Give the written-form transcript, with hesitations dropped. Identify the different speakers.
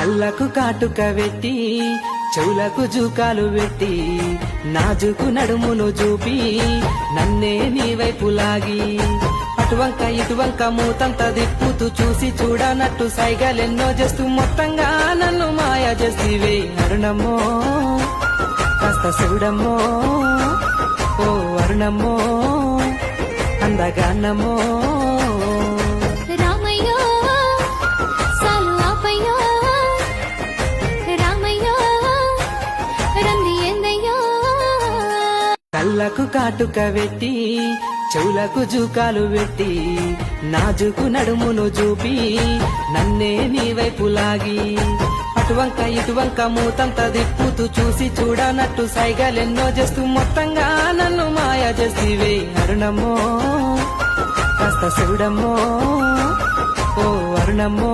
Speaker 1: కళ్ళకు కాటుక పెట్టి చెవులకు జూకాలు పెట్టి నాజుకు నడుమును చూపి నన్నే నీ వైపు లాగి అటువంక ఇటువంక మూతంత దిప్పుతూ చూసి చూడనట్టు సైగలెన్నో చేస్తూ మొత్తంగా నన్ను మాయ చేసివే అరుణమ్మో కాస్త చూడమ్మో ఓ అరుణమ్మో అందగానమ్మో కళ్ళకు కాటుక పెట్టి చెవులకు జూకాలు పెట్టి నాజుకు నడుమును చూపి నన్నే నీ వైపు లాగి అటువంక ఇటువంక మూతంత దిప్పుతూ చూసి చూడనట్టు సైగలెన్నో చేస్తూ మొత్తంగా నన్ను మాయ చేసివే అరుణమ్మో కాస్త చూడమ్మో ఓ అరుణమ్మో